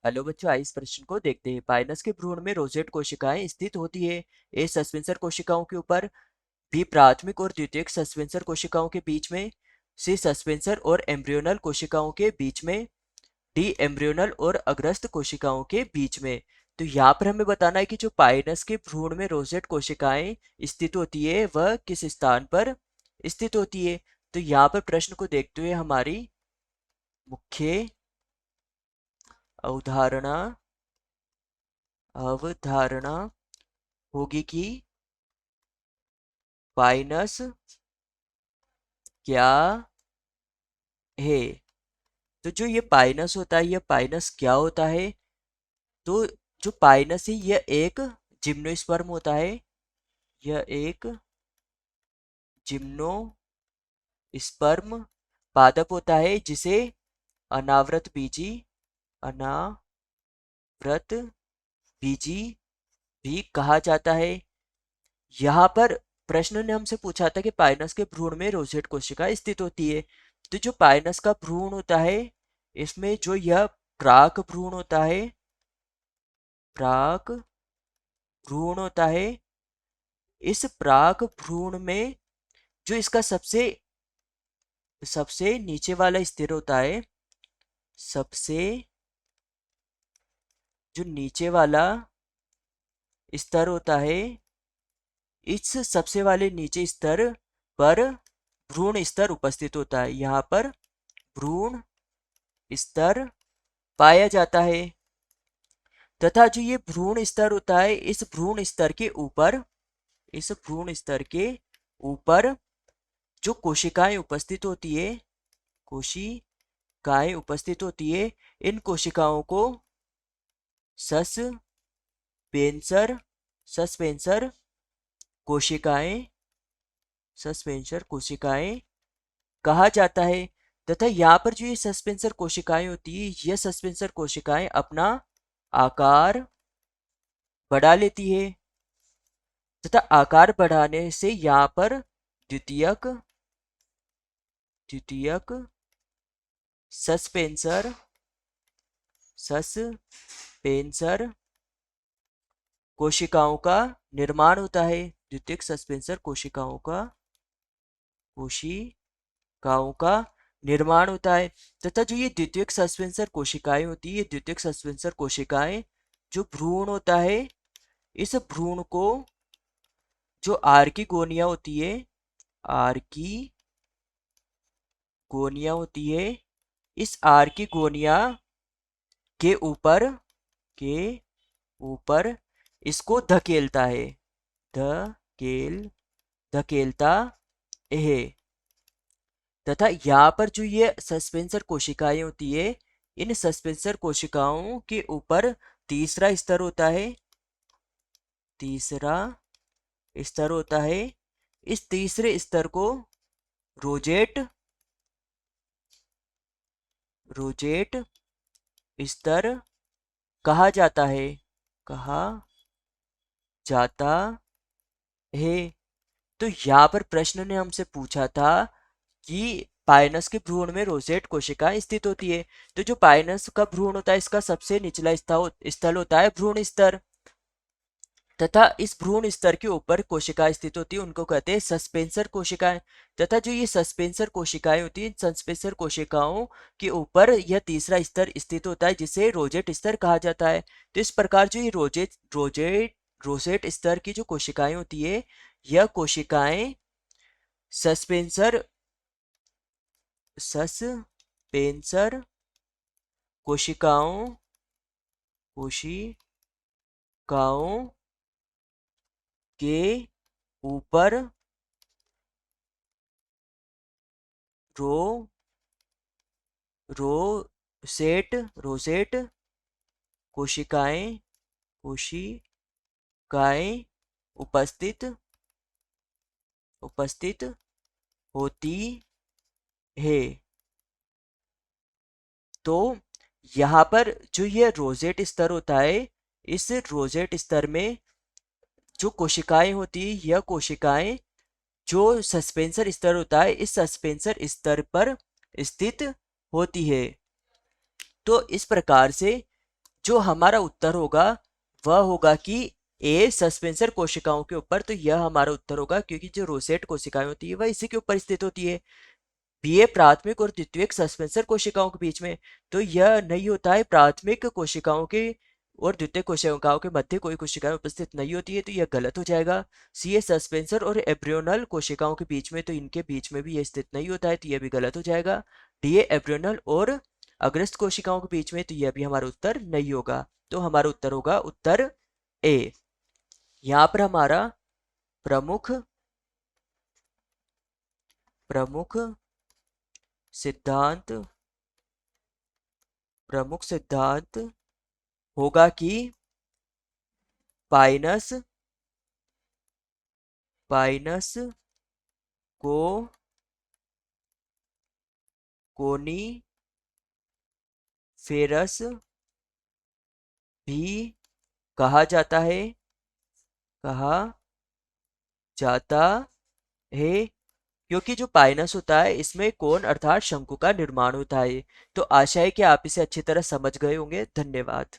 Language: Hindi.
हेलो बच्चों, आइए इस प्रश्न को देखते हैं। पाइनस के भ्रूण में रोसेट कोशिकाएं स्थित होती है। ए सस्पेंसर कोशिकाओं के ऊपर, बी प्राथमिक और द्वितीयक सस्पेंसर कोशिकाओं के बीच में, सी सस्पेंसर और एम्ब्रियोनल कोशिकाओं के बीच में, डी एम्ब्रियोनल और अग्रस्त कोशिकाओं के बीच में। तो यहाँ पर हमें बताना है कि जो पाइनस के भ्रूण में रोसेट कोशिकाएं स्थित होती है वह किस स्थान पर स्थित होती है। तो यहाँ पर प्रश्न को देखते हुए हमारी मुख्य अवधारणा अवधारणा होगी कि पाइनस क्या है। तो जो ये पाइनस होता है, ये पाइनस क्या होता है? तो जो पाइनस है यह एक जिम्नोस्पर्म होता है। यह एक जिम्नोस्पर्म पादप होता है जिसे अनावृत बीजी अनावृत बीजी भी कहा जाता है। यहाँ पर प्रश्न ने हमसे पूछा था कि पाइनस के भ्रूण में रोसेट कोशिका स्थित होती है। तो जो पाइनस का भ्रूण होता है, इसमें जो यह प्राक भ्रूण होता है, प्राक भ्रूण होता है, इस प्राक भ्रूण में जो इसका सबसे सबसे नीचे वाला स्तर होता है, सबसे जो नीचे वाला स्तर होता है, इस सबसे वाले नीचे स्तर पर भ्रूण स्तर उपस्थित होता है। यहाँ पर भ्रूण स्तर पाया जाता है तथा जो ये भ्रूण स्तर होता है, इस भ्रूण स्तर के ऊपर, इस भ्रूण स्तर के ऊपर जो कोशिकाएं उपस्थित होती है, कोशिकाएं उपस्थित होती है, इन कोशिकाओं को सस्पेंसर सस्पेंसर कोशिकाएं सस्पेंसर कोशिकाएं कहा जाता है। तथा यहाँ पर जो ये सस्पेंसर कोशिकाएं होती है, यह सस्पेंसर कोशिकाएं अपना आकार बढ़ा लेती है तथा आकार बढ़ाने से यहाँ पर द्वितीयक द्वितीयक सस्पेंसर सस्पेंसर कोशिकाओं का निर्माण होता है। द्वितीयक सस्पेंसर कोशिकाओं का निर्माण होता है तथा जो ये द्वितीयक सस्पेंसर कोशिकाएं होती है, ये द्वितीयक सस्पेंसर कोशिकाएं जो भ्रूण होता है, इस भ्रूण को जो आर्किगोनिया होती है, आर्किगोनिया होती है, इस आर्किगोनिया के ऊपर के ऊपर इसको धकेलता है, धकेलता है तथा यहाँ पर जो ये सस्पेंसर कोशिकाएं होती है, इन सस्पेंसर कोशिकाओं के ऊपर तीसरा स्तर होता है, तीसरा स्तर होता है। इस तीसरे स्तर को रोजेट रोजेट स्तर कहा जाता है, कहा जाता है। तो यहाँ पर प्रश्न ने हमसे पूछा था कि पाइनस के भ्रूण में रोसेट कोशिकाएं स्थित होती है। तो जो पाइनस का भ्रूण होता है, इसका सबसे निचला स्थल होता है भ्रूण स्तर तथा इस भ्रूण स्तर के ऊपर कोशिकाएं स्थित होती है, उनको कहते हैं सस्पेंसर कोशिकाएं। तथा जो ये सस्पेंसर कोशिकाएं होती है, इन सस्पेंसर कोशिकाओं के ऊपर यह तीसरा स्तर स्थित होता है जिसे रोजेट स्तर कहा जाता है। तो इस प्रकार जो ये रोसेट स्तर की जो कोशिकाएं होती है, यह कोशिकाएं सस्पेंसर सस्पेंसर कोशिकाओं कोशिकाओं के ऊपर रो रोसेट कोशिकाएं उपस्थित होती है। तो यहाँ पर जो ये रोजेट स्तर होता है, इस रोजेट स्तर में जो कोशिकाएं होती है, यह कोशिकाएं जो सस्पेंसर स्तर होता है, इस सस्पेंसर स्तर पर स्थित होती है। तो इस प्रकार से जो हमारा उत्तर होगा वह होगा कि ए सस्पेंसर कोशिकाओं के ऊपर, तो यह हमारा उत्तर होगा क्योंकि जो रोसेट कोशिकाएं होती है वह इसी के ऊपर स्थित होती है। बी ए प्राथमिक और द्वितीयक सस्पेंसर कोशिकाओं के बीच में, तो यह नहीं होता है। प्राथमिक कोशिकाओं के और द्वितीय कोशिकाओं के मध्य कोई कोशिकाएं उपस्थित नहीं होती है, तो यह गलत हो जाएगा। सी ए सस्पेंसर और एब्रियोनल कोशिकाओं के बीच में, तो इनके बीच में भी यह स्थित नहीं होता है, तो यह भी गलत हो जाएगा। डी ए एब्रियोनल और अग्रस्त कोशिकाओं के बीच में, तो यह भी हमारा उत्तर नहीं होगा। तो हमारा उत्तर होगा उत्तर ए। यहाँ पर हमारा प्रमुख प्रमुख सिद्धांत प्रमुख सिद्धांत होगा कि पाइनस पाइनस को कोनी फेरस भी कहा जाता है कहा जाता है क्योंकि जो पाइनस होता है इसमें कोन अर्थात शंकु का निर्माण होता है। तो आशा है कि आप इसे अच्छी तरह समझ गए होंगे। धन्यवाद।